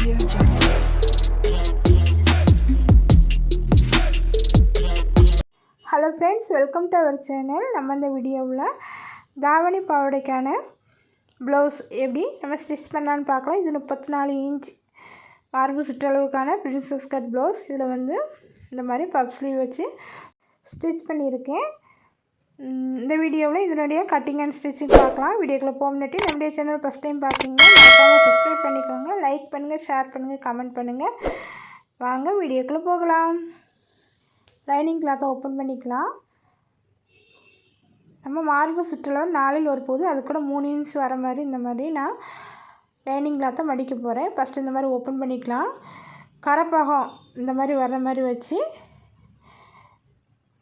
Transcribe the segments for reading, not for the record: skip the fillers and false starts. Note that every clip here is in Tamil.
Hello friends, welcome to our channel. நம்ம இந்த வீடியோவில் தாவணி பாவாடைக்கான ப்ளவுஸ் எப்படி நம்ம ஸ்டிச் பண்ணலான்னு பார்க்கலாம். இது 34 இன்ச் மார்பு சுற்றளவுக்கான பிரின்சஸ் கட் ப்ளவுஸ். இதில் வந்து இந்த மாதிரி பப் ஸ்லீவ் வச்சு ஸ்டிச் பண்ணியிருக்கேன். இந்த வீடியோவில் இதனுடைய கட்டிங் அண்ட் ஸ்டிச்சிங் பார்க்கலாம். வீடியோக்குள்ளே போகணுட்டு நம்முடைய சேனல் ஃபஸ்ட் டைம் பார்த்தீங்கன்னா சப்ஸ்கிரைப் பண்ணிக்கோங்க, லைக் பண்ணுங்கள், ஷேர் பண்ணுங்கள், கமெண்ட் பண்ணுங்கள். வாங்க வீடியோக்குள்ளே போகலாம். லைனிங் கிளாத்தை ஓப்பன் பண்ணிக்கலாம். நம்ம மார்பு சுற்றளவு 4ல் ஒரு போது அது கூட 3 இன்ச் வர மாதிரி இந்த மாதிரி நான் லைனிங் கிளாத்தை மடிக்க போகிறேன். ஃபஸ்ட்டு இந்த மாதிரி ஓப்பன் பண்ணிக்கலாம். கரைப்பாகம் இந்த மாதிரி வர்ற மாதிரி வச்சு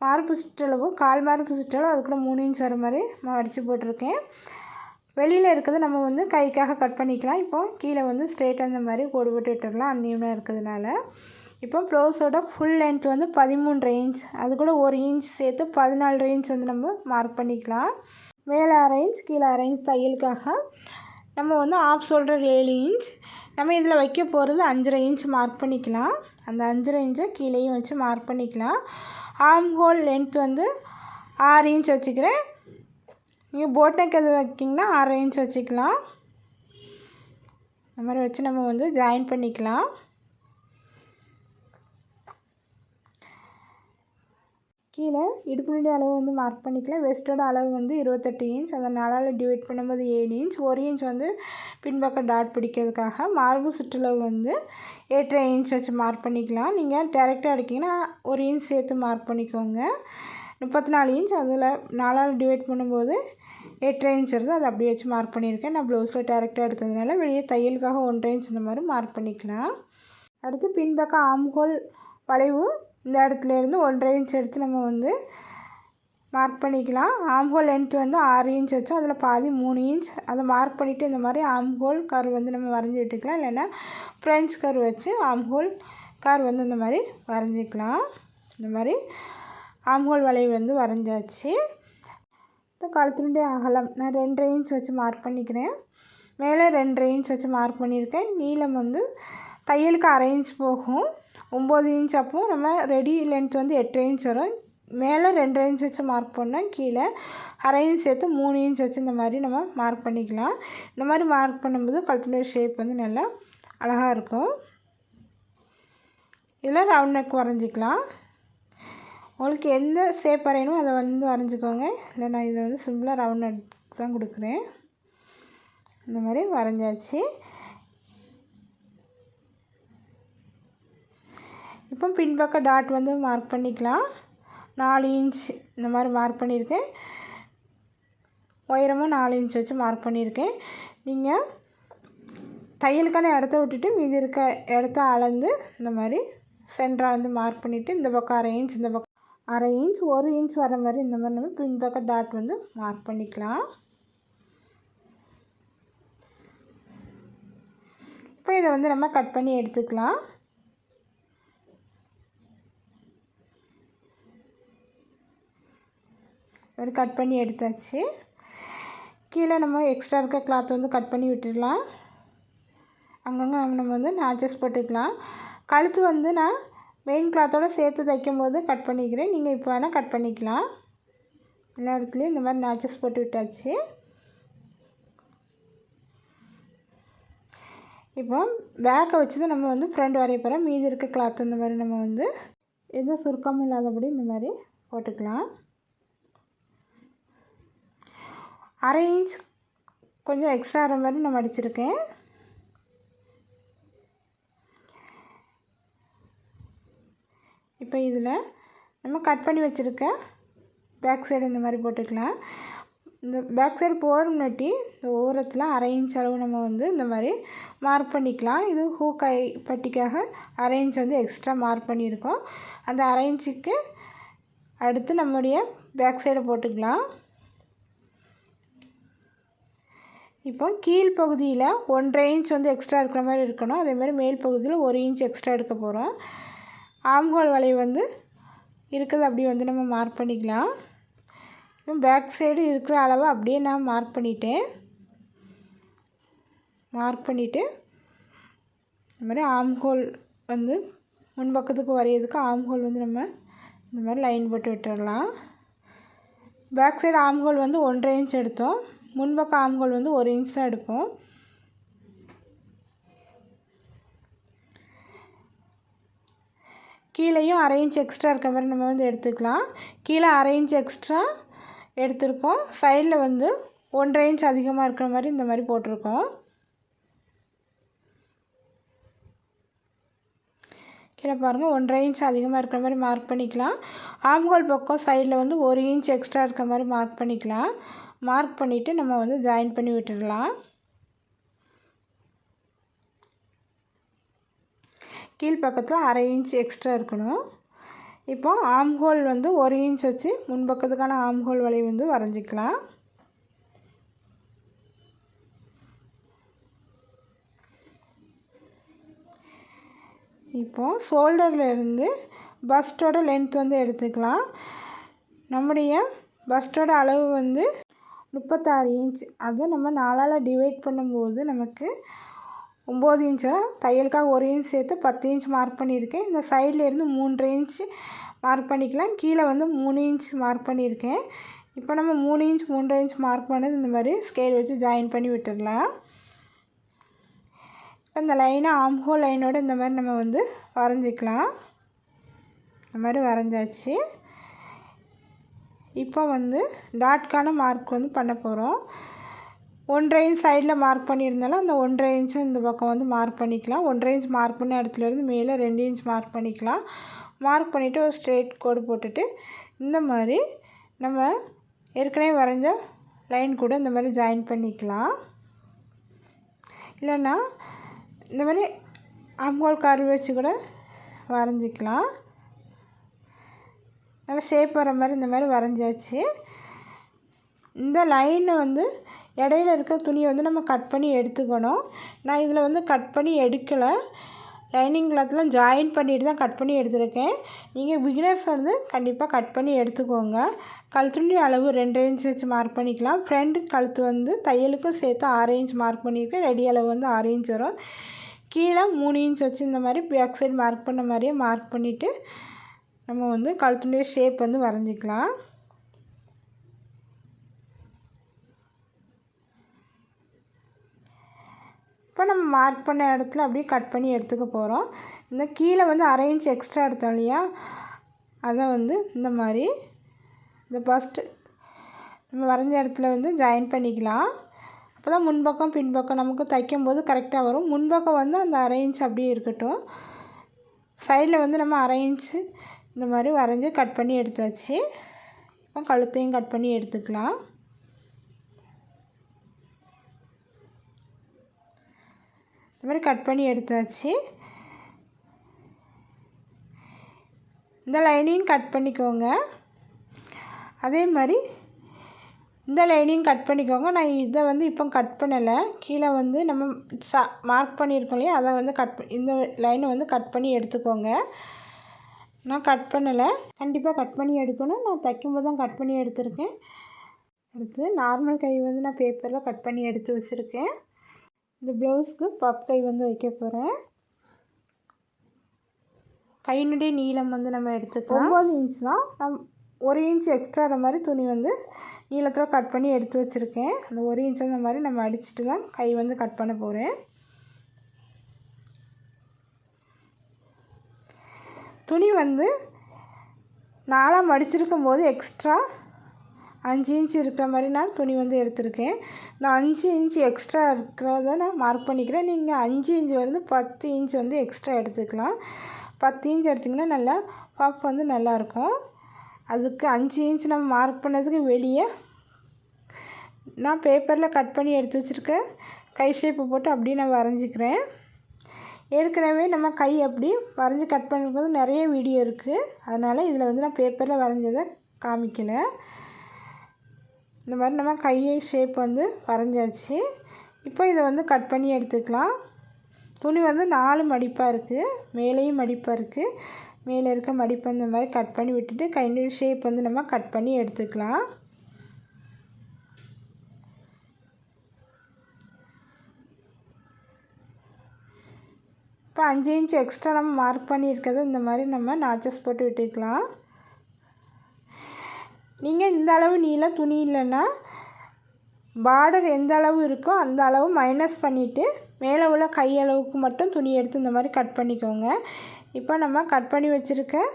மார்பு சுற்றளவு கால் மார்பு சுற்றளவு அது கூட 3 இன்ச் வர மாதிரி மடித்து போட்டிருக்கேன். வெளியில் இருக்கிறது நம்ம வந்து கைக்காக கட் பண்ணிக்கலாம். இப்போ கீழே வந்து ஸ்ட்ரெயிட்டாக இந்த மாதிரி கோடு போட்டு விட்டுடலாம், அன்னியமாக இருக்கிறதுனால. இப்போ ப்ளவுஸோட ஃபுல் லென்த் வந்து 13 இன்ச், அது கூட 1 இன்ச் சேர்த்து 14 இன்ச் வந்து நம்ம மார்க் பண்ணிக்கலாம். மேலே 1/2 இன்ச், கீழே 1/2 இன்ச் தையலுக்காக நம்ம வந்து ஆஃப் ஷோல்டர் 7 இன்ச், நம்ம இதில் வைக்க போகிறது 5.5 இன்ச் மார்க் பண்ணிக்கலாம். அந்த 5.5 இன்ச்சை கீழேயும் வச்சு மார்க் பண்ணிக்கலாம். ஆர்ம் ஹோல் லென்த் வந்து 6 இன்ச் வச்சுக்கிறேன். நீங்கள் போட் நெக் எது வைக்கிங்கன்னா 6 இன்ச் வச்சுக்கலாம். இந்த மாதிரி வச்சு நம்ம வந்து ஜாயின் பண்ணிக்கலாம். கீழே இடுப்புனுடைய அளவு வந்து மார்க் பண்ணிக்கலாம். வெஸ்ட்டோட அளவு வந்து 28 இன்ச், அதை 4ஆல் டிவைட் பண்ணும்போது 7 இன்ச். 1 இன்ச் வந்து பின்பக்கம் டாட் பிடிக்கிறதுக்காக மார்பு சுற்றளவு வந்து 8.5 இன்ச் வச்சு மார்க் பண்ணிக்கலாம். நீங்கள் டேரெக்டாக அடிக்கிங்கன்னா 1 இன்ச் சேர்த்து மார்க் பண்ணிக்கோங்க. 34 இன்ச், அதில் 4ஆல் டிவைட் பண்ணும்போது 8.5 இன்ச் வருது, அதை அப்படியே வச்சு மார்க் பண்ணியிருக்கேன். நான் ப்ளவுஸில் டேரெக்டாக எடுத்ததுனால வெளியே தையலுக்காக 1.5 இன்ச் இந்த மாதிரி மார்க் பண்ணிக்கலாம். அடுத்து பின்பக்கம் ஆம்ஹோல் வளைவு இந்த இடத்துலேருந்து 1.5 இன்ச் எடுத்து நம்ம வந்து மார்க் பண்ணிக்கலாம். ஆம்ஹோல் லென்த் வந்து 6 இன்ச் வச்சோம், அதில் பாதி 3 இன்ச். அதை மார்க் பண்ணிவிட்டு இந்த மாதிரி ஆம்ஹோல் கர்வ் வந்து நம்ம வரைஞ்சி விட்டுக்கலாம். இல்லைன்னா ஃப்ரெஞ்ச் கர்வ் வச்சு ஆம்ஹோல் கர்வ் வந்து இந்த மாதிரி வரைஞ்சிக்கலாம். இந்த மாதிரி ஆம்ஹோல் வளைவு வந்து வரைஞ்சாச்சு. இப்போ கழுத்தினுடைய அகலம் நான் 2.5 இன்ச் வச்சு மார்க் பண்ணிக்கிறேன். மேலே 2.5 இன்ச் வச்சு மார்க் பண்ணியிருக்கேன். நீளம் வந்து தையலுக்கு 1/2 இன்ச் போகும், 9 இன்ச். அப்போ நம்ம ரெடி லென்த் வந்து 8 இன்ச் வரும். மேலே 2.5 இன்ச் வச்சு மார்க் பண்ணோம், கீழே 1/2 இன்ச் சேர்த்து 3 இன்ச் வச்சு இந்த மாதிரி நம்ம மார்க் பண்ணிக்கலாம். இந்த மாதிரி மார்க் பண்ணும்போது கழுத்துடைய ஷேப் வந்து நல்லா அழகாக இருக்கும். இதில் ரவுண்ட் நெக் வரைஞ்சிக்கலாம். உங்களுக்கு எந்த ஷேப் வரையணுமோ அதை வந்து வரைஞ்சிக்கோங்க. இல்லை நான் இதை வந்து சிம்பிளாக ரவுண்ட் நெக் தான் கொடுக்குறேன். இந்த மாதிரி வரைஞ்சாச்சு. இப்போ பின்பக்கம் டாட் வந்து மார்க் பண்ணிக்கலாம். 4 இன்ச் இந்த மாதிரி மார்க் பண்ணியிருக்கேன். உயரமும் 4 இன்ச் வச்சு மார்க் பண்ணியிருக்கேன். நீங்கள் தையலுக்கான இடத்த விட்டுட்டு மீதி இருக்க இடத்த அளந்து இந்த மாதிரி சென்டராக வந்து மார்க் பண்ணிவிட்டு இந்த பக்கம் 1/2 இன்ச், இந்த பக்கம் 1/2 இன்ச், 1 இன்ச் வர மாதிரி இந்த மாதிரி நம்ம பின்பக்கம் டாட் வந்து மார்க் பண்ணிக்கலாம். இப்போ இதை வந்து நம்ம கட் பண்ணி எடுத்துக்கலாம். ஒரு கட் பண்ணி எடுத்தாச்சு. கீழே நம்ம எக்ஸ்ட்ரா இருக்க கிளாத் வந்து கட் பண்ணி விட்டுடலாம். அங்கங்கே நம்ம வந்து நாச்சஸ் போட்டுக்கலாம். கழுத்து வந்து நான் மெயின் கிளாத்தோடு சேர்த்து தைக்கும் போது கட் பண்ணிக்கிறேன். நீங்கள் இப்போ வேணால் கட் பண்ணிக்கலாம். எல்லா இடத்துலையும் இந்த மாதிரி நாச்சஸ் போட்டு விட்டாச்சு. இப்போ பேக்கை வச்சு தான் நம்ம வந்து ஃப்ரண்ட் வரைய போகிறோம். மீதி இருக்க கிளாத் இந்த மாதிரி நம்ம வந்து எதுவும் சுருக்கமும் இல்லாதபடி இந்த மாதிரி போட்டுக்கலாம். 1/2 இன்ச் கொஞ்சம் எக்ஸ்ட்ரா வர மாதிரி நான் மடிச்சிருக்கேன். இப்போ இதில் நம்ம கட் பண்ணி வச்சுருக்க பேக் சைடு இந்த மாதிரி போட்டுக்கலாம். இந்த பேக் சைடு போடும்னாட்டி இந்த ஓரத்தில் 1/2 இன்ச் அளவு நம்ம வந்து இந்த மாதிரி மார்க் பண்ணிக்கலாம். இது ஹூ கை பட்டிக்காக 1/2 இன்ச் வந்து எக்ஸ்ட்ரா மார்க் பண்ணியிருக்கோம். அந்த 1/2 இன்ச்சுக்கு அடுத்து நம்முடைய பேக் சைடை போட்டுக்கலாம். இப்போ கீழ் பகுதியில் 1.5 இன்ச் வந்து எக்ஸ்ட்ரா இருக்கிற மாதிரி இருக்கணும். அதேமாதிரி மேல் பகுதியில் 1 இன்ச் எக்ஸ்ட்ரா எடுக்க போகிறோம். ஆம்ஹோல் வளைவு வந்து இருக்கிறது அப்படியே வந்து நம்ம மார்க் பண்ணிக்கலாம். இப்போ பேக் சைடு இருக்கிற அளவை அப்படியே நான் மார்க் பண்ணிவிட்டு இந்த மாதிரி ஆம்ஹோல் வந்து முன்பக்கத்துக்கு வரையிறதுக்கு ஆம்ஹோல் வந்து நம்ம இந்த மாதிரி லைன் போட்டு விட்டுடலாம். பேக் சைடு ஆம்ஹோல் வந்து 1.5 இன்ச் எடுத்தோம். முன்பக்கம் ஆம்ஹோல் வந்து 1 இன்ச் தான் எடுப்போம். கீழேயும் 1/2 இன்ச் எக்ஸ்ட்ரா இருக்க மாதிரி நம்ம வந்து எடுத்துக்கலாம். கீழே 1/2 இன்ச் எக்ஸ்ட்ரா எடுத்திருக்கோம். சைடில் வந்து 1.5 இன்ச் அதிகமாக இருக்கிற மாதிரி இந்த மாதிரி போட்டிருக்கோம். கீழே பாருங்கள் 1.5 இன்ச் அதிகமாக இருக்கிற மாதிரி மார்க் பண்ணிக்கலாம். ஆம்ஹோல் பக்கம் சைடில் வந்து 1 இன்ச் எக்ஸ்ட்ரா இருக்கிற மாதிரி மார்க் பண்ணிக்கலாம். மார்க் பண்ணிவிட்டு நம்ம வந்து ஜாயின் பண்ணி விட்டுடலாம். கீழ்ப்பக்கத்தில் 1/2 இன்ச் எக்ஸ்ட்ரா இருக்கணும். இப்போ ஆம்ஹோல் வந்து 1 இன்ச் வச்சு முன்பக்கத்துக்கான ஆம்ஹோல் வளைவு வந்து வரைஞ்சிக்கலாம். இப்போ ஷோல்டர்லேருந்து பஸ்ட்டோட லென்த் வந்து எடுத்துக்கலாம். நம்முடைய பஸ்ட்டோட அளவு வந்து 36 இன்ச். அதை நம்ம 4ஆல் டிவைட் பண்ணும்போது நமக்கு 9 இன்ச் வரும். தையலுக்காக 1 இன்ச் சேர்த்து 10 இன்ச் மார்க் பண்ணியிருக்கேன். இந்த சைட்லேருந்து 3.5 இன்ச் மார்க் பண்ணிக்கலாம். கீழே வந்து 3 இன்ச் மார்க் பண்ணியிருக்கேன். இப்போ நம்ம 3 இன்ச் 3.5 இன்ச் மார்க் பண்ணது இந்த மாதிரி ஸ்கேல் வச்சு ஜாயின் பண்ணி விட்டுடலாம். இப்போ இந்த லைனை ஆம்ஹோல் லைனோட இந்த மாதிரி நம்ம வந்து வரைஞ்சிக்கலாம். இந்த மாதிரி வரைஞ்சாச்சு. இப்போ வந்து டாட்கான மார்க் வந்து பண்ண போகிறோம். 1.5 இன்ச் சைடில் மார்க் பண்ணியிருந்தாலும் அந்த 1.5 இன்ச்சு இந்த பக்கம் வந்து மார்க் பண்ணிக்கலாம். 1.5 இன்ச் மார்க் பண்ண இடத்துலேருந்து மேலே 2 இன்ச் மார்க் பண்ணிக்கலாம். மார்க் பண்ணிவிட்டு ஒரு ஸ்ட்ரெயிட் கோடு போட்டுட்டு இந்த மாதிரி நம்ம ஏற்கனவே வரைஞ்ச லைன் கூட இந்த மாதிரி ஜாயின் பண்ணிக்கலாம். இல்லைன்னா இந்த மாதிரி ஆம்ஹோல் கர்வ் வச்சு கூட வரைஞ்சிக்கலாம். நல்லா ஷேப் வர மாதிரி இந்த மாதிரி வரைஞ்சாச்சு. இந்த லைனை வந்து இடையில இருக்க துணியை வந்து நம்ம கட் பண்ணி எடுத்துக்கணும். நான் இதில் வந்து கட் பண்ணி எடுக்கலை. லைனிங் கிளாத்தில் ஜாயின் பண்ணிட்டு தான் கட் பண்ணி எடுத்துருக்கேன். நீங்கள் பிகினர்ஸ் வந்து கண்டிப்பாக கட் பண்ணி எடுத்துக்கோங்க. கழுத்துண்டி அளவு 2 இன்ச் வச்சு மார்க் பண்ணிக்கலாம். ஃப்ரண்ட் கழுத்து வந்து தையலுக்கும் சேர்த்து 6 இன்ச் மார்க் பண்ணியிருக்கேன். ரெடி அளவு வந்து 6 இன்ச் வரும். கீழே 3 இன்ச் வச்சு இந்த மாதிரி பேக் சைடு மார்க் பண்ண மாதிரியே மார்க் பண்ணிவிட்டு நம்ம வந்து கழுத்துடைய ஷேப் வந்து வரைஞ்சிக்கலாம். இப்போ நம்ம மார்க் பண்ண இடத்துல அப்படியே கட் பண்ணி எடுத்துக்க போகிறோம். இந்த கீழே வந்து 1/2 இன்ச் எக்ஸ்ட்ரா எடுத்தோம் இல்லையா, அதை வந்து இந்த மாதிரி இந்த ஃபஸ்ட்டு நம்ம வரைஞ்ச இடத்துல வந்து ஜாயின் பண்ணிக்கலாம். அப்போ தான் முன்பக்கம் பின்பக்கம் நமக்கு தைக்கும்போது கரெக்டாக வரும். முன்பக்கம் வந்து அந்த 1/2 இன்ச் அப்படியே இருக்கட்டும். சைடில் வந்து நம்ம 1/2 இன்ச்சு இந்த மாதிரி வரைஞ்சி கட் பண்ணி எடுத்தாச்சு. இப்போ கழுத்தையும் கட் பண்ணி எடுத்துக்கலாம். இந்த மாதிரி கட் பண்ணி எடுத்தாச்சு. இந்த லைனையும் கட் பண்ணிக்கோங்க. அதே மாதிரி இந்த லைனையும் கட் பண்ணிக்கோங்க. நான் இதை வந்து இப்போ கட் பண்ணலை. கீழே வந்து நம்ம மார்க் பண்ணியிருக்கோம் இல்லையா, அதை வந்து இந்த லைனை வந்து கட் பண்ணி எடுத்துக்கோங்க. நான் கட் பண்ணலை. கண்டிப்பாக கட் பண்ணி எடுக்கணும். நான் தைக்கும்போது தான் கட் பண்ணி எடுத்திருக்கேன். அடுத்து நார்மல் கை வந்து நான் பேப்பரில் கட் பண்ணி எடுத்து வச்சுருக்கேன். இந்த ப்ளவுஸ்க்கு பப் கை வந்து வைக்க போகிறேன். கையினுடைய நீளம் வந்து நம்ம எடுத்துக்கலாம். 9 இன்ச் தான். 1 இன்ச் எக்ஸ்ட்ரா மாதிரி துணி வந்து நீளத்தில் கட் பண்ணி எடுத்து வச்சுருக்கேன். அந்த 1 இன்ச் அந்த மாதிரி நம்ம அடிச்சுட்டு தான் கை வந்து கட் பண்ண போகிறேன். துணி வந்து 4ஆக மடிச்சிருக்கும் போது எக்ஸ்ட்ரா 5 இன்ச் இருக்கிற மாதிரி நான் துணி வந்து எடுத்திருக்கேன். இந்த 5 இன்ச் எக்ஸ்ட்ரா இருக்கிறத நான் மார்க் பண்ணிக்கிறேன். நீங்கள் 5 இன்ச்லேருந்து 10 இன்ச் வந்து எக்ஸ்ட்ரா எடுத்துக்கலாம். 10 இன்ச் எடுத்திங்கன்னா நல்லா பஃப் வந்து நல்லாயிருக்கும். அதுக்கு 5 இன்ச் நம்ம மார்க் பண்ணதுக்கு வெளியே நான் பேப்பரில் கட் பண்ணி எடுத்து வச்சுருக்கேன். கை ஷேப்பு போட்டு அப்படியே நான் வரைஞ்சிக்கிறேன். ஏற்கனவே நம்ம கை அப்படி வரைஞ்சி கட் பண்ணும்போது நிறைய வீடியோ இருக்குது. அதனால் இதில் வந்து நான் பேப்பரில் வரைஞ்சதை காமிக்கலை. இந்த மாதிரி நம்ம கை ஷேப் வந்து வரைஞ்சாச்சு. இப்போ இதை வந்து கட் பண்ணி எடுத்துக்கலாம். துணி வந்து 4 மடிப்பாக இருக்குது. மேலேயும் மடிப்பாக இருக்குது. மேலே இருக்க மடிப்பை இந்த மாதிரி கட் பண்ணி விட்டுட்டு கையினுடைய ஷேப் வந்து நம்ம கட் பண்ணி எடுத்துக்கலாம். இப்போ இப்போ 5 இன்ச் எக்ஸ்ட்ரா நம்ம மார்க் பண்ணியிருக்கிறது இந்த மாதிரி நம்ம நாச்சஸ் போட்டு விட்டுக்கலாம். நீங்கள் இந்த அளவு நீளம் துணி இல்லைன்னா பார்டர் எந்த அளவு இருக்கோ அந்த அளவு மைனஸ் பண்ணிவிட்டு மேலே உள்ள கையளவுக்கு மட்டும் துணி எடுத்து இந்த மாதிரி கட் பண்ணிக்கோங்க. இப்போ நம்ம கட் பண்ணி வச்சுருக்க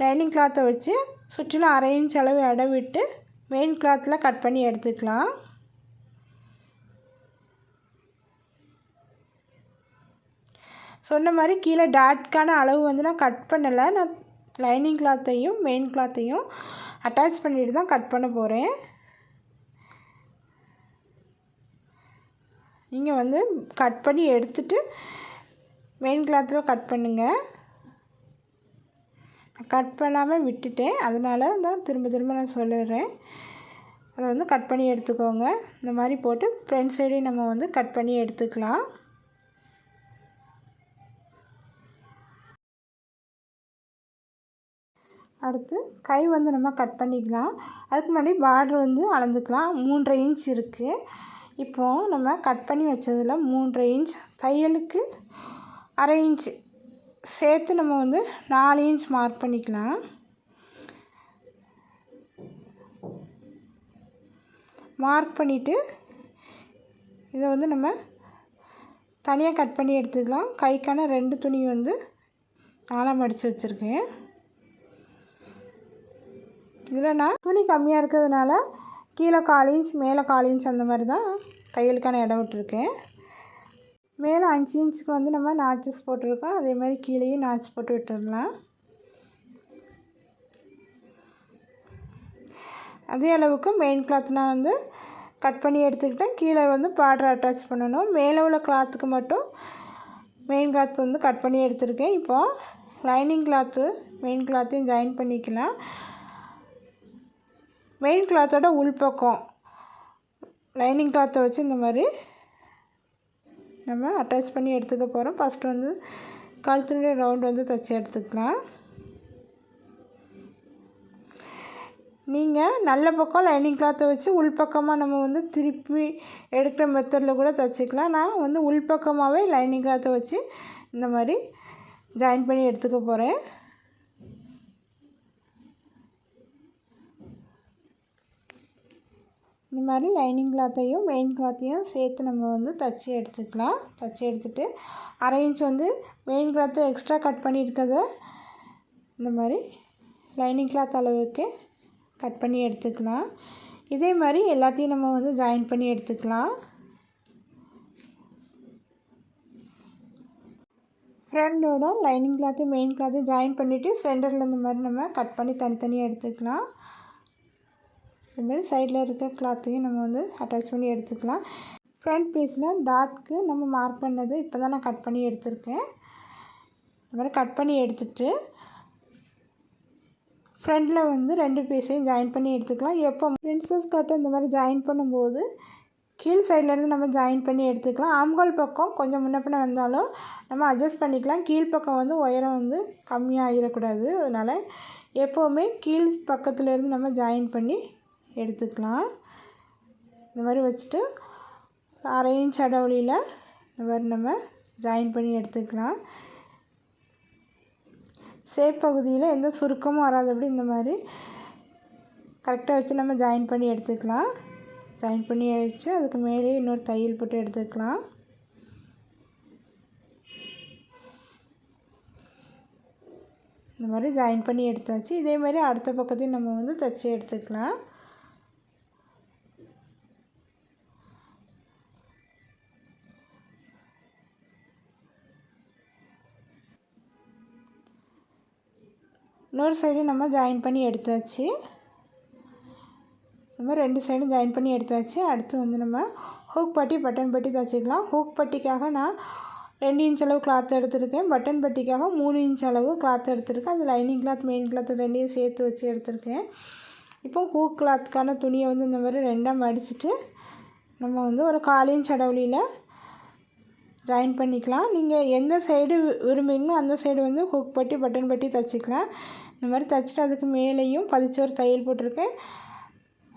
லைனிங் கிளாத்தை வச்சு சுற்றிலும் 1/2 இன்ச் அளவு இடம் விட்டு மெயின் கிளாத்தில் கட் பண்ணி எடுத்துக்கலாம். சொன்ன மாதிரி கீழே டாட்கான அளவு வந்து நான் கட் பண்ணலை. நான் லைனிங் கிளாத்தையும் மெயின் கிளாத்தையும் அட்டாச் பண்ணிட்டு தான் கட் பண்ண போகிறேன். நீங்கள் வந்து கட் பண்ணி எடுத்துட்டு மெயின் கிளாத்தில் கட் பண்ணுங்கள். கட் பண்ணாமல் விட்டுட்டேன், அதனால தான் திரும்ப நான் சொல்லிடுறேன். அதை வந்து கட் பண்ணி எடுத்துக்கோங்க. இந்த மாதிரி போட்டு ஃப்ரண்ட் சைடையும் நம்ம வந்து கட் பண்ணி எடுத்துக்கலாம். அடுத்து கை வந்து நம்ம கட் பண்ணிக்கலாம். அதுக்கு முன்னாடி பார்டர் வந்து அளந்துக்கலாம். 3.5 இன்ச் இருக்குது. இப்போது நம்ம கட் பண்ணி வச்சதில் 3.5 இன்ச் தையலுக்கு 1/2 இன்ச் சேர்த்து நம்ம வந்து 4 இன்ச் மார்க் பண்ணிக்கலாம். மார்க் பண்ணிவிட்டு இதை வந்து நம்ம தனியாக கட் பண்ணி எடுத்துக்கலாம். கைக்கான 2 துணி வந்து நாலாக மடித்து வச்சுருக்கேன். இதில் நான் துணி கம்மியாக இருக்கிறதுனால கீழே 1/4 இன்ச் மேலே 1/4 இன்ச் அந்த மாதிரி தான் தையலுக்கான இடம் விட்டுருக்கேன். மேலே 5 இன்ச்சுக்கு வந்து நம்ம நாச்சஸ் போட்டிருக்கோம். அதே மாதிரி கீழேயும் நாச் போட்டு விட்டுடலாம். அதே அளவுக்கு மெயின் கிளாத் நான் வந்து கட் பண்ணி எடுத்துக்கிட்டேன். கீழே வந்து பார்டர் அட்டாச் பண்ணணும். மேலே உள்ள கிளாத்துக்கு மட்டும் மெயின் கிளாத் வந்து கட் பண்ணி எடுத்துருக்கேன். இப்போது லைனிங் கிளாத்து மெயின் கிளாத்தையும் ஜாயின் பண்ணிக்கலாம். மெயின் கிளாத்தோட உள்பக்கம் லைனிங் கிளாத்தை வச்சு இந்த மாதிரி நம்ம அட்டாச் பண்ணி எடுத்துக்க போகிறோம். ஃபஸ்ட்டு வந்து கழுத்துனுடைய ரவுண்ட் வந்து தைச்சி எடுத்துக்கலாம். நீங்கள் நல்ல பக்கம் லைனிங் கிளாத்தை வச்சு உள்பக்கமாக நம்ம வந்து திருப்பி எடுக்கிற மெத்தடில் கூட தைச்சிக்கலாம். நான் வந்து உள்பக்கமாகவே லைனிங் கிளாத்தை வச்சு இந்த மாதிரி ஜாயின் பண்ணி எடுத்துக்க போகிறேன். இந்த மாதிரி லைனிங் கிளாத்தையும் மெயின் கிளாத்தையும் சேர்த்து நம்ம வந்து தைச்சி எடுத்துக்கலாம். தைச்சி எடுத்துகிட்டு 1/2 இன்ச் வந்து மெயின் கிளாத்தை எக்ஸ்ட்ரா கட் பண்ணியிருக்கதை இந்த மாதிரி லைனிங் கிளாத் அளவுக்கு கட் பண்ணி எடுத்துக்கலாம். இதே மாதிரி எல்லாத்தையும் நம்ம வந்து ஜாயின் பண்ணி எடுத்துக்கலாம். ஃப்ரண்டோட லைனிங் கிளாத்தையும் மெயின் கிளாத்தையும் ஜாயின் பண்ணிவிட்டு சென்டரில் இந்த மாதிரி நம்ம கட் பண்ணி தனித்தனியாக எடுத்துக்கலாம். இதுமாதிரி சைடில் இருக்க கிளாத்தையும் நம்ம வந்து அட்டாச் பண்ணி எடுத்துக்கலாம். ஃப்ரண்ட் பீஸில் டாட்க்கு நம்ம மார்க் பண்ணது இப்போ தான் நான் கட் பண்ணி எடுத்திருக்கேன். இந்த மாதிரி கட் பண்ணி எடுத்துகிட்டு ஃப்ரண்டில் வந்து 2 பீஸையும் ஜாயின் பண்ணி எடுத்துக்கலாம். எப்போ பிரின்சஸ் கட்டை இந்த மாதிரி ஜாயின் பண்ணும்போது கீழ் சைட்லேருந்து நம்ம ஜாயின் பண்ணி எடுத்துக்கலாம். ஆம்கோல் பக்கம் கொஞ்சம் முன்ன பின்ன வந்தாலும் நம்ம அட்ஜஸ்ட் பண்ணிக்கலாம். கீழ்ப்பக்கம் வந்து உயரம் வந்து கம்மியாக ஆகிடக்கூடாது. அதனால் எப்போவுமே கீழ் பக்கத்துலேருந்து நம்ம ஜாயின் பண்ணி எடுத்துக்கலாம். இந்த மாதிரி வச்சுட்டு 1/2 இன்ச் அடவழியில் இந்த மாதிரி நம்ம ஜாயின் பண்ணி எடுத்துக்கலாம். சேப் பகுதியில் எந்த சுருக்கமும் வராதபடி இந்த மாதிரி கரெக்டாக வச்சு நம்ம ஜாயின் பண்ணி எடுத்துக்கலாம். ஜாயின் பண்ணி வச்சு அதுக்கு மேலேயே இன்னொரு தையல் போட்டு எடுத்துக்கலாம். இந்த மாதிரி ஜாயின் பண்ணி எடுத்தாச்சு. இதே மாதிரி அடுத்த பக்கத்தையும் நம்ம வந்து தைச்சி எடுத்துக்கலாம். இன்னொரு சைடு நம்ம ஜாயின் பண்ணி எடுத்தாச்சு. நம்ம 2 சைடும் ஜாயின் பண்ணி எடுத்தாச்சு. அடுத்து வந்து நம்ம ஹூக் பட்டி பட்டன் பட்டி தைச்சிக்கலாம். ஹூக் பட்டிக்காக நான் 2 இன்ச் அளவு கிளாத் எடுத்திருக்கேன். பட்டன் பட்டிக்காக 3 இன்ச் அளவு கிளாத் எடுத்திருக்கேன். அது லைனிங் கிளாத் மெயின் கிளாத் 2ஐயும் சேர்த்து வச்சு எடுத்திருக்கேன். இப்போ ஹூக் கிளாத்துக்கான துணியை வந்து இந்த மாதிரி 2ஆக மடிச்சுட்டு நம்ம வந்து ஒரு 1/4 இன்ச் அடவழியில் ஜாயின் பண்ணிக்கலாம். நீங்கள் எந்த சைடு விரும்புகிறீங்களோ அந்த சைடு வந்து ஹூக் பட்டி பட்டன் பட்டி தைச்சிக்கலாம். இந்த மாதிரி தைச்சிட்டு அதுக்கு மேலேயும் பதிச்சு ஒரு தையல் போட்டிருக்கேன்.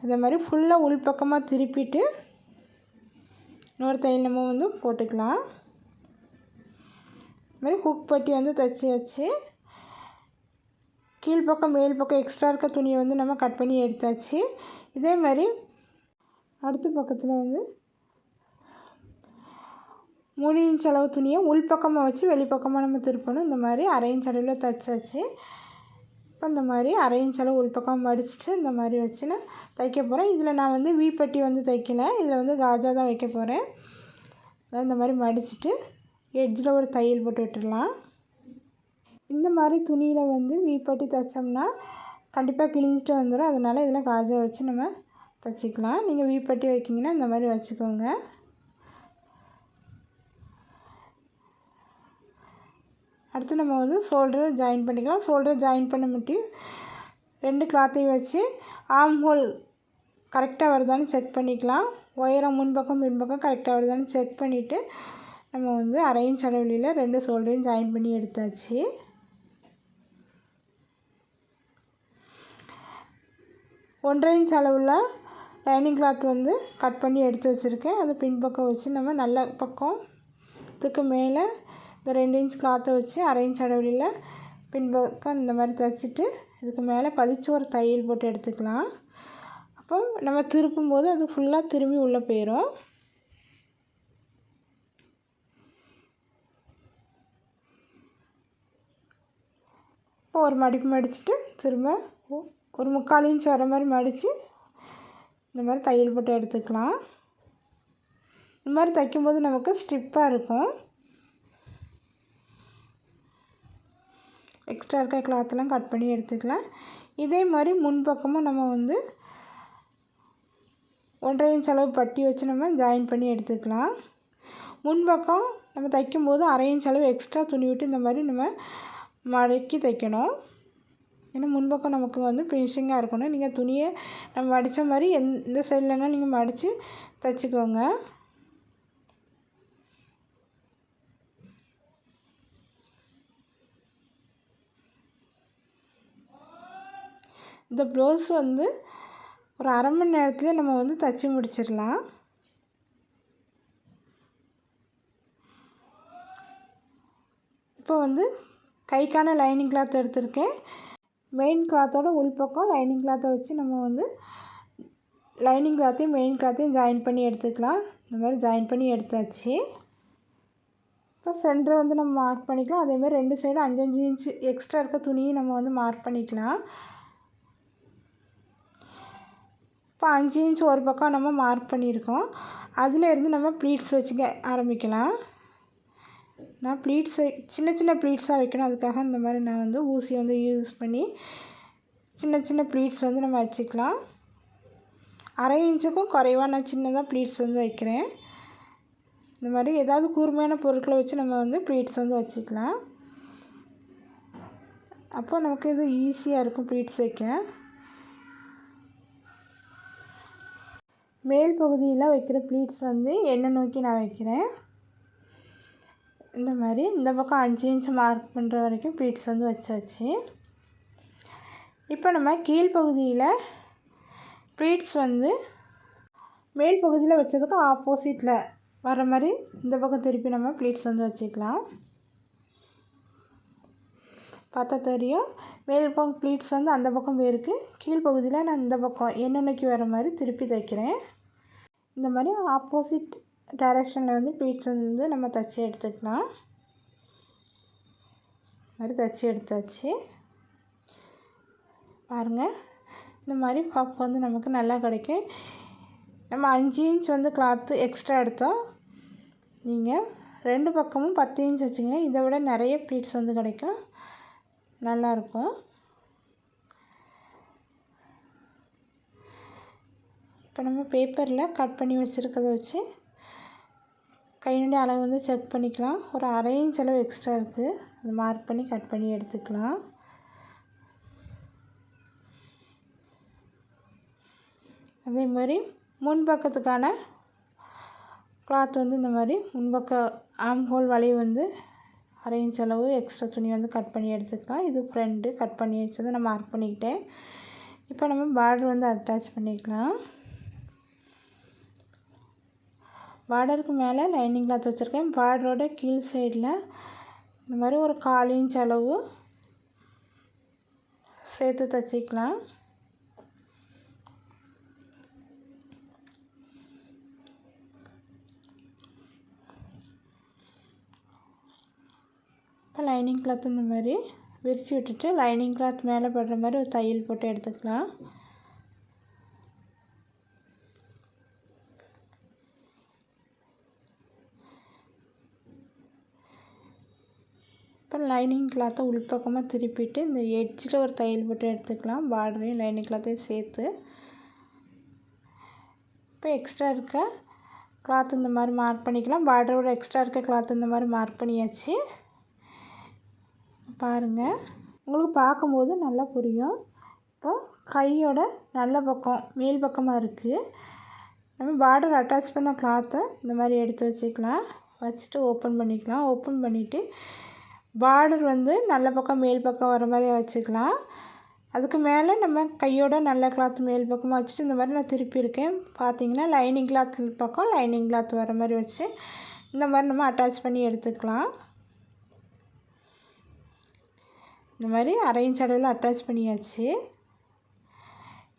அதே மாதிரி ஃபுல்லாக உள்பக்கமாக திருப்பிட்டு இன்னொரு தையல் நம்ம வந்து போட்டுக்கலாம். மாதிரி ஹுக் பட்டி வந்து தைச்சாச்சு. கீழ்ப்பக்கம் மேல் பக்கம் எக்ஸ்ட்ரா இருக்க துணியை வந்து நம்ம கட் பண்ணி எடுத்தாச்சு. இதே மாதிரி அடுத்த பக்கத்தில் வந்து 3 இன்ச் அளவு துணியை உள்பக்கமாக வச்சு வெளிப்பக்கமாக நம்ம திருப்பணும். இந்த மாதிரி அரை இன்ச் அளவில் தைச்சாச்சு. இப்போ இந்த மாதிரி அரை இன்ச் அளவு உள்பக்கம் மடிச்சுட்டு இந்த மாதிரி வச்சு நான் தைக்க போகிறேன். இதில் நான் வந்து வீப்பட்டி வந்து தைக்கல, இதில் வந்து காஜா தான் வைக்க போகிறேன். அதாவது இந்த மாதிரி மடிச்சுட்டு எட்ஜில் ஒரு தையல் போட்டு விட்டுடலாம். இந்த மாதிரி துணியில் வந்து வீப்பட்டி தைச்சோம்னா கண்டிப்பாக கிழிஞ்சிட்டு வந்துடும். அதனால் இதில் காஜா வச்சு நம்ம தைச்சிக்கலாம். நீங்கள் வீப்பட்டி வைக்கிங்கன்னா இந்த மாதிரி வச்சுக்கோங்க. அடுத்து நம்ம வந்து ஷோல்டரை ஜாயின் பண்ணிக்கலாம். ஷோல்டரை ஜாயின் பண்ண மட்டும் 2 கிளாத்தையும் வச்சு ஆர்ம் ஹோல் கரெக்டாக வருதான்னு செக் பண்ணிக்கலாம். உயரம் முன்பக்கம் பின்பக்கம் கரெக்டாக வருதான்னு செக் பண்ணிவிட்டு நம்ம வந்து அரை இன்ச் அளவில் 2 ஷோல்டரையும் ஜாயின் பண்ணி எடுத்தாச்சு. ஒன்றரை இன்ச் அளவில் லைனிங் கிளாத் வந்து கட் பண்ணி எடுத்து வச்சுருக்கேன். அது பின்பக்கம் வச்சு நம்ம நல்ல பக்கத்துக்கு மேலே இந்த 2 இன்ச் கிளாத்தை வச்சு அரை இன்ச் அளவில் பின்பக்கம் இந்த மாதிரி தைச்சிட்டு இதுக்கு மேலே பதிச்சு ஒரு தையல் போட்டு எடுத்துக்கலாம். அப்போ நம்ம திருப்பும்போது அது ஃபுல்லாக திரும்பி உள்ளே போயிடும். இப்போ ஒரு மடிப்பு மடிச்சுட்டு திரும்ப ஒரு 3/4 இன்ச் வர மாதிரி மடித்து இந்த மாதிரி தையல் போட்டு எடுத்துக்கலாம். இந்த மாதிரி தைக்கும்போது நமக்கு ஸ்ட்ரிப்பாக இருக்கும். எக்ஸ்ட்ரா இருக்க கிளாத்தெல்லாம் கட் பண்ணி எடுத்துக்கலாம். இதே மாதிரி முன்பக்கமும் நம்ம வந்து 1.5 இன்ச் அளவு பட்டி வச்சு நம்ம ஜாயின் பண்ணி எடுத்துக்கலாம். முன்பக்கம் நம்ம தைக்கும்போது அரை இன்ச் அளவு எக்ஸ்ட்ரா துணி விட்டு இந்த மாதிரி நம்ம மடக்கி தைக்கணும். ஏன்னா முன்பக்கம் நமக்கு வந்து ஃபினிஷிங்காக இருக்கணும். நீங்கள் துணியை நம்ம மடித்த மாதிரி எந்த சைட்லனா நீங்கள் மடித்து தைச்சிக்கோங்க. இந்த ப்ளவுஸ் வந்து ஒரு அரை மணி நேரத்தில் நம்ம வந்து தைச்சி முடிச்சிடலாம். இப்போ வந்து கைக்கான லைனிங் கிளாத் எடுத்திருக்கேன். மெயின் கிளாத்தோட உள்பக்கம் லைனிங் கிளாத்தை வச்சு நம்ம வந்து லைனிங் கிளாத்தையும் மெயின் கிளாத்தையும் ஜாயின் பண்ணி எடுத்துக்கலாம். இந்த மாதிரி ஜாயின் பண்ணி எடுத்தாச்சு. இப்போ சென்டரை வந்து நம்ம மார்க் பண்ணிக்கலாம். அதேமாதிரி 2 சைடும் 5-5 இன்ச்சு எக்ஸ்ட்ரா இருக்க துணியும் நம்ம வந்து மார்க் பண்ணிக்கலாம். இப்போ 5 இன்ச் ஒரு பக்கம் நம்ம மார்க் பண்ணியிருக்கோம். அதில் இருந்து நம்ம ப்ளீட்ஸ் வச்சுக்க ஆரம்பிக்கலாம். நான் ப்ளீட்ஸ் சின்ன சின்ன ப்ளீட்ஸாக வைக்கணும். அதுக்காக இந்த மாதிரி நான் வந்து ஊசி வந்து யூஸ் பண்ணி சின்ன சின்ன ப்ளீட்ஸ் வந்து நம்ம வச்சுக்கலாம். அரை இன்ச்சுக்கும் குறைவாக நான் சின்னதாக ப்ளீட்ஸ் வந்து வைக்கிறேன். இந்த மாதிரி ஏதாவது கூர்மையான பொருட்களை வச்சு நம்ம வந்து ப்ளீட்ஸ் வந்து வச்சுக்கலாம். அப்போ நமக்கு இது ஈஸியாக இருக்கும் ப்ளீட்ஸ் வைக்க. மேல் பகுதியில் வைக்கிற ப்ளீட்ஸ் வந்து எண்ணெய் நோக்கி நான் வைக்கிறேன். இந்த மாதிரி இந்த பக்கம் 5 இன்ச் மார்க் பண்ணுற வரைக்கும் ப்ளீட்ஸ் வந்து வச்சாச்சு. இப்போ நம்ம கீழ்ப்பகுதியில் ப்ளீட்ஸ் வந்து மேல் பகுதியில் வச்சதுக்கு ஆப்போசிட்டில் வர மாதிரி இந்த பக்கம் திருப்பி நம்ம ப்ளீட்ஸ் வந்து வச்சுக்கலாம். பார்த்தா தெரியும், மேல் பக்கம் ப்ளீட்ஸ் வந்து அந்த பக்கம் போயிருக்கு. கீழ்ப்பகுதியில் நான் இந்த பக்கம் எண்ணெய் நோக்கி வர மாதிரி திருப்பி தைக்கிறேன். இந்த மாதிரி ஆப்போசிட் டைரெக்ஷனில் வந்து ப்ளீட்ஸ் வந்து நம்ம தைச்சி எடுத்துக்கலாம். மாதிரி தைச்சி எடுத்தாச்சு. பாருங்கள், இந்த மாதிரி பஃப் வந்து நமக்கு நல்லா கிடைக்கும். நம்ம 5 இன்ச் வந்து கிளாத்து எக்ஸ்ட்ரா எடுத்தோம். நீங்கள் 2 பக்கமும் 10 இன்ச் வச்சிங்கன்னா இதை விட நிறைய ப்ளீட்ஸ் வந்து கிடைக்கும், நல்லாயிருக்கும். இப்போ நம்ம பேப்பரில் கட் பண்ணி வச்சுருக்கத வச்சு கையினுடைய அளவு வந்து செக் பண்ணிக்கலாம். ஒரு அரை இன்ச் அளவு எக்ஸ்ட்ரா இருக்குது, அதை மார்க் பண்ணி கட் பண்ணி எடுத்துக்கலாம். அதே மாதிரி முன்பக்கத்துக்கான கிளாத் வந்து இந்த மாதிரி முன்பக்க ஆர்ம் ஹோல் வளைவு வந்து அரை இன்ச் அளவு எக்ஸ்ட்ரா துணி வந்து கட் பண்ணி எடுத்துக்கலாம். இது ஃப்ரண்ட்டு கட் பண்ணி வச்சதை நான் மார்க் பண்ணிக்கிட்டேன். இப்போ நம்ம பார்டர் வந்து அட்டாச் பண்ணிக்கலாம். பார்டருக்கு மேலே லைனிங் கிளாத் வச்சுருக்கேன். பார்டரோட கீழ் சைடில் இந்த மாதிரி ஒரு 1/4 இன்ச் அளவு சேர்த்து தைச்சிக்கலாம். இப்போ லைனிங் கிளாத் இந்த மாதிரி விரித்து விட்டுட்டு லைனிங் கிளாத் மேலே படுற மாதிரி ஒரு தையல் போட்டு எடுத்துக்கலாம். இப்போ லைனிங் கிளாத்தை உள்பக்கமாக திருப்பிட்டு இந்த எட்ஜில் ஒரு தையல் போட்டு எடுத்துக்கலாம். பார்டரையும் லைனிங் கிளாத்தையும் சேர்த்து. இப்போ எக்ஸ்ட்ரா இருக்க கிளாத் இந்த மாதிரி மார்க் பண்ணிக்கலாம். பார்டரோட எக்ஸ்ட்ரா இருக்க கிளாத் இந்த மாதிரி மார்க் பண்ணியாச்சு. பாருங்கள், உங்களுக்கு பார்க்கும்போது நல்லா புரியும். இப்போ கையோட நல்ல பக்கம் மேல் பக்கமாக இருக்குது. நம்ம பார்டர் அட்டாச் பண்ண கிளாத்தை இந்த மாதிரி எடுத்து வச்சுக்கலாம். வச்சுட்டு ஓப்பன் பண்ணிக்கலாம். ஓப்பன் பண்ணிவிட்டு பார்டர் வந்து நல்ல பக்கம் மேல் பக்கம் வர மாதிரி வச்சுக்கலாம். அதுக்கு மேலே நம்ம கையோட நல்ல கிளாத் மேல் பக்கமாக வச்சுட்டு இந்த மாதிரி நான் திருப்பியிருக்கேன். பார்த்தீங்கன்னா லைனிங் கிளாத் பக்கம் லைனிங் கிளாத் வர மாதிரி வச்சு இந்த மாதிரி நம்ம அட்டாச் பண்ணி எடுத்துக்கலாம். இந்த மாதிரி 1/2 இன்ச் அளவில் அட்டாச் பண்ணியாச்சு.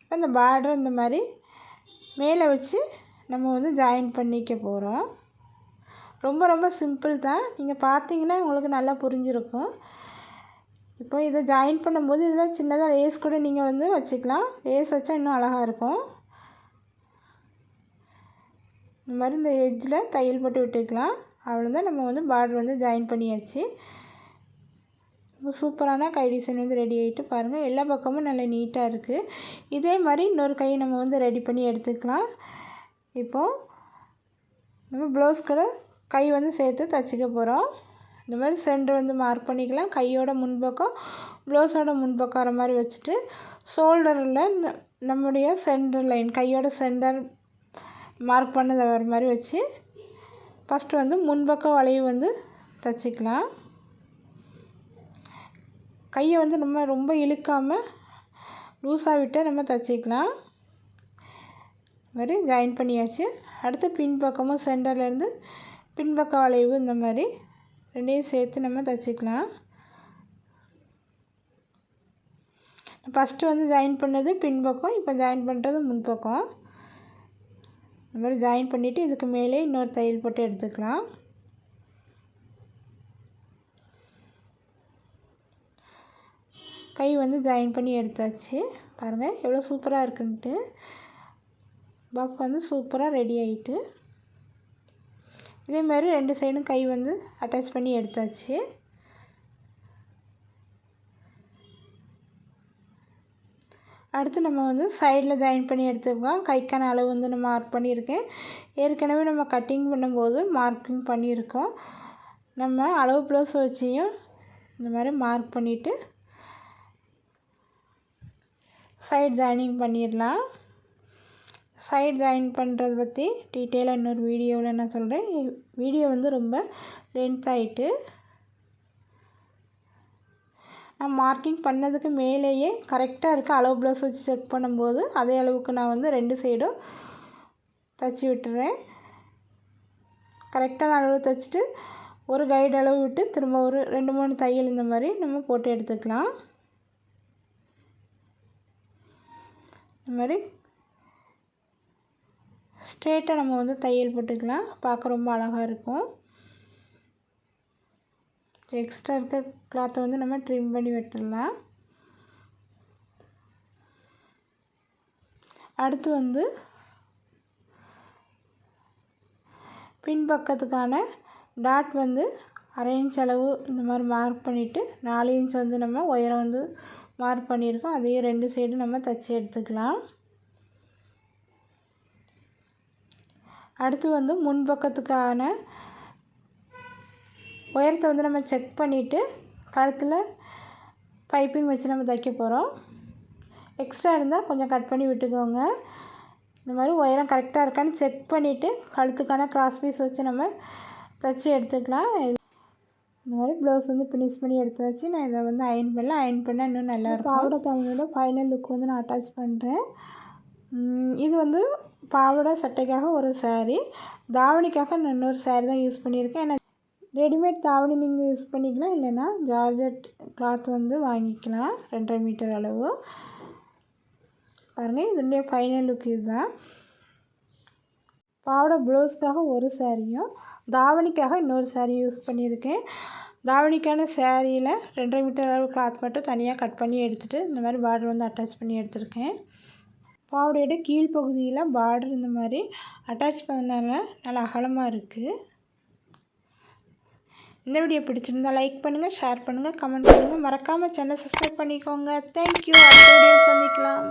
இப்போ இந்த பார்டர் இந்த மாதிரி மேலே வச்சு நம்ம வந்து ஜாயின் பண்ணிக்க போகிறோம். ரொம்ப ரொம்ப சிம்பிள் தான். நீங்கள் பார்த்தீங்கன்னா உங்களுக்கு நல்லா புரிஞ்சிருக்கும். இப்போ இதை ஜாயின் பண்ணும்போது இதில் சின்னதாக லேஸ் கூட நீங்கள் வந்து வச்சுக்கலாம். லேஸ் வச்சா இன்னும் அழகாக இருக்கும். இந்த மாதிரி இந்த எட்ஜில் தையல் போட்டு விட்டுக்கலாம். அவ்வளோதான், நம்ம வந்து பார்டர் வந்து ஜாயின் பண்ணியாச்சு. இப்போ சூப்பரான கை டிசைன் வந்து ரெடி ஆகிட்டு பாருங்கள். எல்லா பக்கமும் நல்லா நீட்டாக இருக்குது. இதே மாதிரி இன்னொரு கை நம்ம வந்து ரெடி பண்ணி எடுத்துக்கலாம். இப்போது நம்ம ப்ளவுஸ் கூட கை வந்து சேர்த்து தைச்சிக்க போகிறோம். இந்த மாதிரி சென்டர் வந்து மார்க் பண்ணிக்கலாம். கையோட முன்பக்கம் ப்ளவுஸோட முன்பக்கம் வர மாதிரி வச்சுட்டு ஷோல்டரில் நம்முடைய சென்டர் லைன் கையோட சென்டர் மார்க் பண்ணதை வர மாதிரி வச்சு ஃபஸ்ட்டு வந்து முன்பக்கம் வளைவு வந்து தைச்சிக்கலாம். கையை வந்து நம்ம ரொம்ப இழுக்காமல் லூஸாக விட்டு நம்ம தைச்சிக்கலாம். இது மாதிரி ஜாயின் பண்ணியாச்சு. அடுத்து பின்பக்கமும் சென்டர்லேருந்து பின்பக்க வளைவு இந்த மாதிரி ரெண்டையும் சேர்த்து நம்ம தைச்சிக்கலாம். ஃபஸ்ட்டு வந்து ஜாயின் பண்ணது பின்பக்கம், இப்போ ஜாயின் பண்ணுறது முன்பக்கம். இந்த மாதிரி ஜாயின் பண்ணிவிட்டு இதுக்கு மேலே இன்னொரு தையல் போட்டு எடுத்துக்கலாம். கை வந்து ஜாயின் பண்ணி எடுத்தாச்சு. பாருங்கள் எவ்வளோ சூப்பராக இருக்குன்ட்டு. பாப் வந்து சூப்பராக ரெடி ஆகிட்டு. இதே மாதிரி 2 சைடும் கை வந்து அட்டாச் பண்ணி எடுத்தாச்சு. அடுத்து நம்ம வந்து சைடில் ஜாயின் பண்ணி எடுத்துக்கலாம். கைக்கான அளவு வந்து நான் மார்க் பண்ணியிருக்கேன். ஏற்கனவே நம்ம கட்டிங் பண்ணும்போது மார்க்கிங் பண்ணியிருக்கோம். நம்ம அளவு ப்ளவுஸ் வச்சியும் இந்த மாதிரி மார்க் பண்ணிவிட்டு சைடு ஜாயினிங் பண்ணிடலாம். சைடு ஜாயின் பண்ணுறதை பற்றி டீட்டெயிலாக இன்னொரு வீடியோவில் நான் சொல்கிறேன். வீடியோ வந்து ரொம்ப லென்த் ஆகிட்டு நான் மார்க்கிங் பண்ணதுக்கு மேலேயே கரெக்டாக இருக்க அளவு ப்ளவுஸ் வச்சு செக் பண்ணும்போது அதே அளவுக்கு நான் வந்து 2 சைடும் தைச்சி விட்டுறேன். கரெக்டான அளவு தைச்சிட்டு ஒரு கைடு அளவு விட்டு திரும்ப ஒரு 2-3 தையல் இந்த மாதிரி நம்ம போட்டு எடுத்துக்கலாம். இந்த மாதிரி ஸ்ட்ரெயிட்டாக நம்ம வந்து தையல் போட்டுக்கலாம். பார்க்க ரொம்ப அழகாக இருக்கும். எக்ஸ்ட்ரா இருக்க கிளாத்தை வந்து நம்ம ட்ரிம் பண்ணி விட்டுடலாம். அடுத்து வந்து பின்பக்கத்துக்கான டாட் வந்து 1/2 இன்ச் அளவு இந்த மாதிரி மார்க் பண்ணிவிட்டு 4 இன்ச் வந்து நம்ம உயரம் வந்து மார்க் பண்ணியிருக்கோம். அதையே 2 சைடு நம்ம தைச்சி எடுத்துக்கலாம். அடுத்து வந்து முன்பக்கத்துக்கான உயரத்தை வந்து நம்ம செக் பண்ணிவிட்டு கழுத்தில் பைப்பிங் வச்சு நம்ம தைக்க போகிறோம். எக்ஸ்ட்ரா இருந்தால் கொஞ்சம் கட் பண்ணி விட்டுக்கோங்க. இந்த மாதிரி உயரம் கரெக்டாக இருக்கான்னு செக் பண்ணிவிட்டு கழுத்துக்கான கிராஸ் பீஸ் வச்சு நம்ம தைச்சி எடுத்துக்கலாம். இந்த மாதிரி ப்ளவுஸ் வந்து ஃபினிஷ் பண்ணி எடுத்தாச்சு. நான் இதை வந்து அயர்ன் பண்ணல. அயர்ன் பண்ணால் இன்னும் நல்லாயிருக்கும். பாவாடை தாவணியோட ஃபைனல் லுக் வந்து நான் அட்டாச் பண்ணுறேன். இது வந்து பாவாடை சட்டைக்காக ஒரு சாரீ, தாவணிக்காக நான் இன்னொரு சாரீ தான் யூஸ் பண்ணியிருக்கேன். ரெடிமேட் தாவணி நீங்கள் யூஸ் பண்ணிக்கலாம், இல்லைன்னா ஜார்ஜெட் கிளாத் வந்து வாங்கிக்கலாம் 2.5 மீட்டர் அளவு. பாருங்கள், இதனுடைய ஃபைனல் லுக் இதுதான். பாவாடை ப்ளவுஸ்க்காக ஒரு சாரியும் தாவணிக்காக இன்னொரு சாரியும் யூஸ் பண்ணியிருக்கேன். தாவணிக்கான சாரியில் 2.5 மீட்டர் அளவு கிளாத் மட்டும் தனியாக கட் பண்ணி எடுத்துகிட்டு இந்த மாதிரி பார்டர் வந்து அட்டாச் பண்ணி எடுத்திருக்கேன். பாவாடையோட கீழ்ப்பகுதியில் பார்டர் இந்த மாதிரி அட்டாச் பண்ணனால நல்லா அகலமாக இருக்குது. இந்த வீடியோ பிடிச்சிருந்தால் லைக் பண்ணுங்கள், ஷேர் பண்ணுங்கள், கமெண்ட் பண்ணுங்கள். மறக்காமல் சேனல் சப்ஸ்கிரைப் பண்ணிக்கோங்க. தேங்க்யூ. அடுத்த வீடியோ சந்திக்கலாம்.